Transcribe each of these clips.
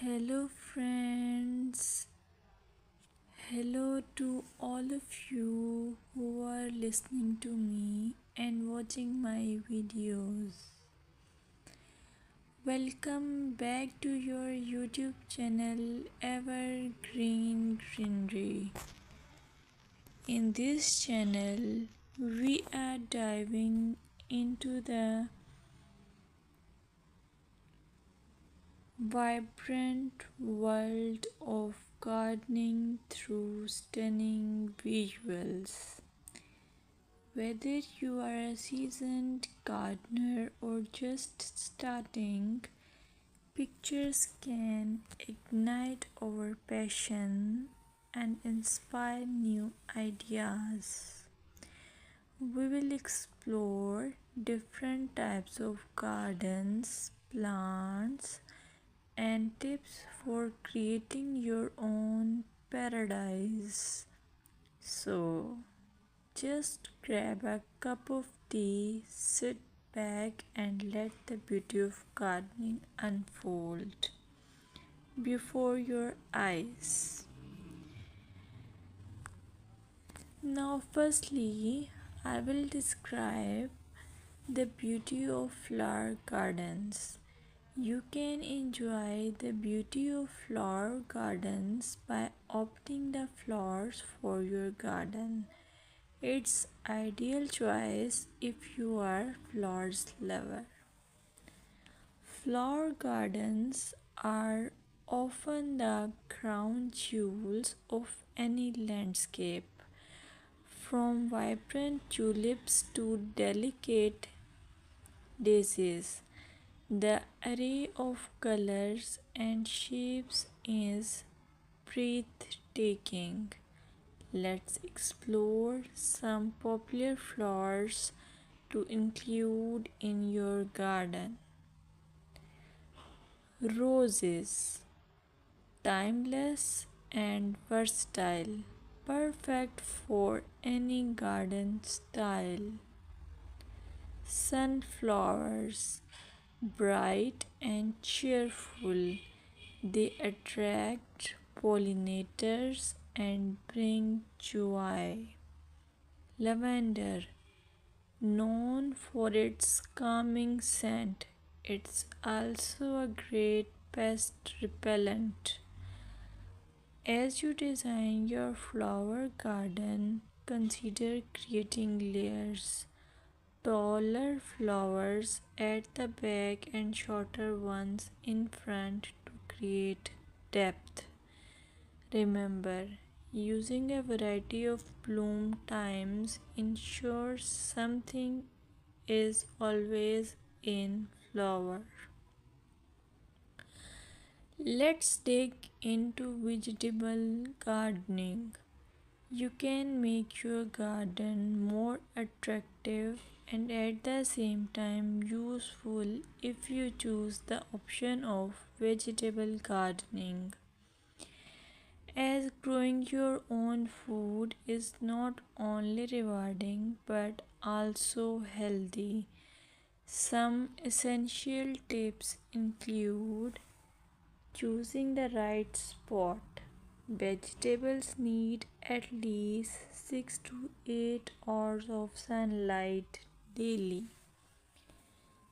Hello, friends. Hello to all of you who are listening to me and watching my videos. Welcome back to your YouTube channel Evergreen Greenery. In this channel, we are diving into the vibrant world of gardening through stunning visuals. Whether you are a seasoned gardener or just starting, pictures can ignite our passion and inspire new ideas. We will explore different types of gardens, plants, and tips for creating your own paradise. So, just grab a cup of tea, sit back, and let the beauty of gardening unfold before your eyes. Now, firstly, I will describe the beauty of flower gardens. You can enjoy the beauty of flower gardens by opting the flowers for your garden. It's ideal choice if you are flowers lover. Flower gardens are often the crown jewels of any landscape. From vibrant tulips to delicate daisies, the array of colors and shapes is breathtaking. Let's explore some popular flowers to include in your garden. Roses, timeless and versatile, perfect for any garden style. Sunflowers, bright and cheerful, they attract pollinators and bring joy. Lavender, known for its calming scent, it's also a great pest repellent. As you design your flower garden, consider creating layers. Taller flowers at the back and shorter ones in front to create depth. Remember, using a variety of bloom times ensures something is always in flower. Let's dig into vegetable gardening. You can make your garden more attractive and at the same time useful if you choose the option of vegetable gardening. As growing your own food is not only rewarding but also healthy. Some essential tips include choosing the right spot. Vegetables need at least 6 to 8 hours of sunlight daily.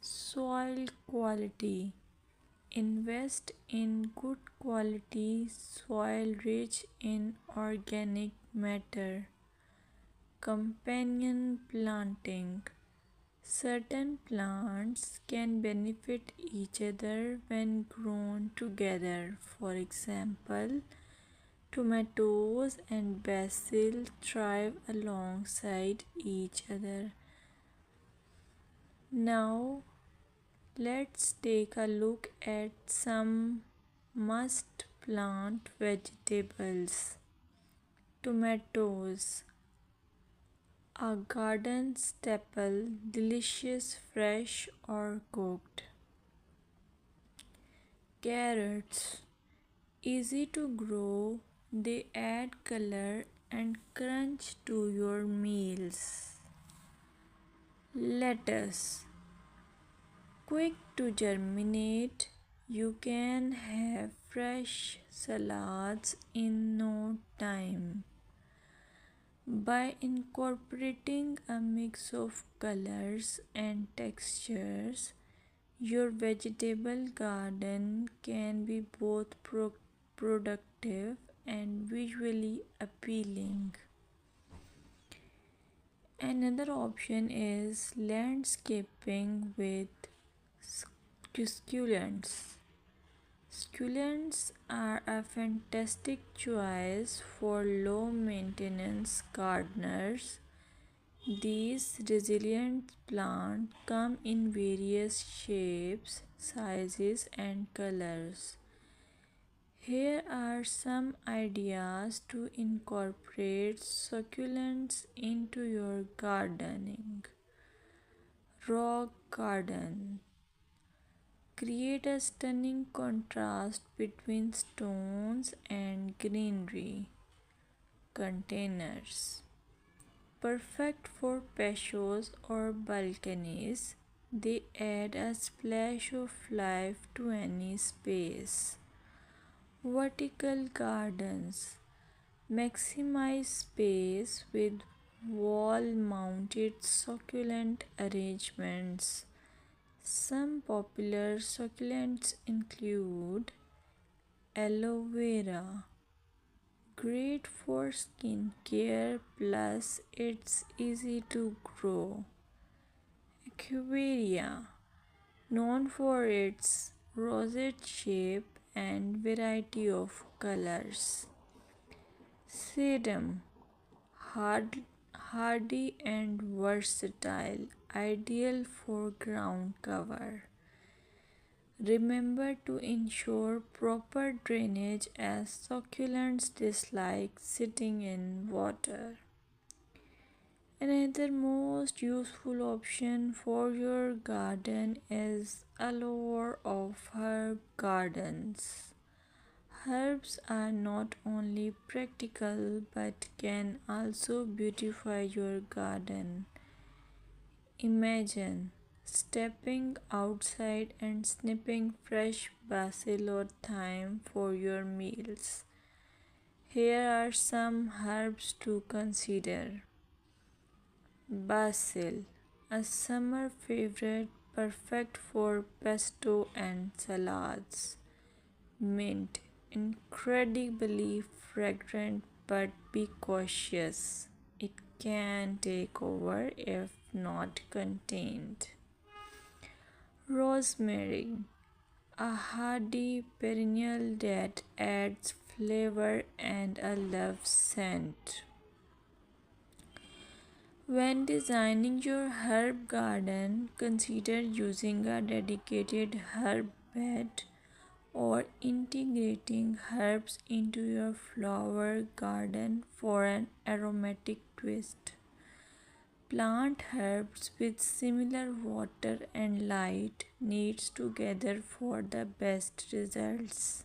Soil quality. Invest in good quality soil rich in organic matter. Companion planting. Certain plants can benefit each other when grown together. For example, tomatoes and basil thrive alongside each other. Now, let's take a look at some must plant vegetables. Tomatoes, a garden staple, delicious fresh or cooked. Carrots, easy to grow, they add color and crunch to your meals. Lettuce, quick to germinate, you can have fresh salads in no time. By incorporating a mix of colors and textures, your vegetable garden can be both productive and visually appealing. Another option is landscaping with succulents. Succulents are a fantastic choice for low maintenance gardeners. These resilient plants come in various shapes, sizes, and colors. Here are some ideas to incorporate succulents into your gardening. Rock garden. Create a stunning contrast between stones and greenery. Containers. Perfect for patios or balconies, they add a splash of life to any space. Vertical gardens maximize space with wall mounted succulent arrangements. Some popular succulents include aloe vera, great for skin care plus it's easy to grow. Echeveria, known for its rosette shape and variety of colors. Sedum, hard, hardy and versatile, ideal for ground cover. Remember to ensure proper drainage as succulents dislike sitting in water. Another most useful option for your garden is allure of herb gardens. Herbs are not only practical but can also beautify your garden. Imagine stepping outside and snipping fresh basil or thyme for your meals. Here are some herbs to consider. Basil, a summer favorite perfect for pesto and salads. Mint, incredibly fragrant but be cautious. It can take over if not contained. Rosemary, a hardy perennial that adds flavor and a love scent. When designing your herb garden, consider using a dedicated herb bed or integrating herbs into your flower garden for an aromatic twist. Plant herbs with similar water and light needs together for the best results.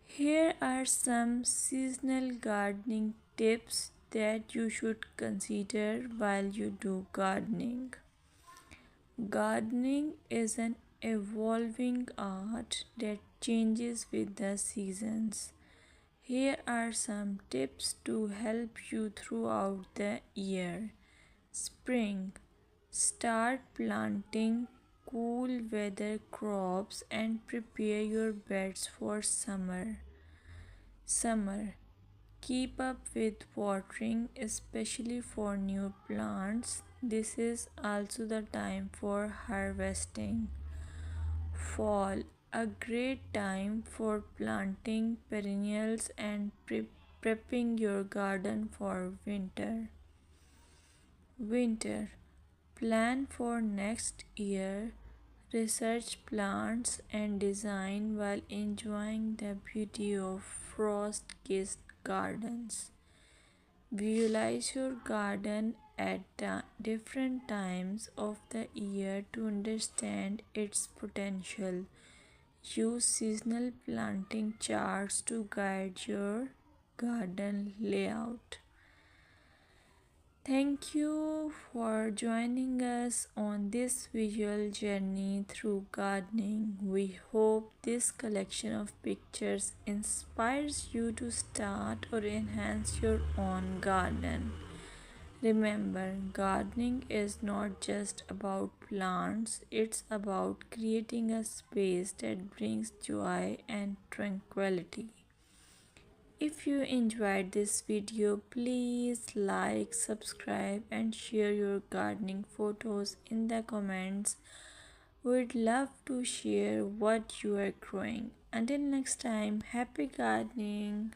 Here are some seasonal gardening tips that you should consider while you do gardening. Gardening is an evolving art that changes with the seasons. Here are some tips to help you throughout the year. Spring. Start planting cool weather crops and prepare your beds for summer. Summer. Keep up with watering, especially for new plants. This is also the time for harvesting. Fall, a great time for planting perennials and prepping your garden for winter. Winter, plan for next year. Research plants and design while enjoying the beauty of frost-kissed gardens. Visualize your garden at different times of the year to understand its potential. Use seasonal planting charts to guide your garden layout. Thank you for joining us on this visual journey through gardening. We hope this collection of pictures inspires you to start or enhance your own garden. Remember, gardening is not just about plants, it's about creating a space that brings joy and tranquility. If you enjoyed this video, please like, subscribe, and share your gardening photos in the comments. We'd love to share what you are growing. Until next time, happy gardening!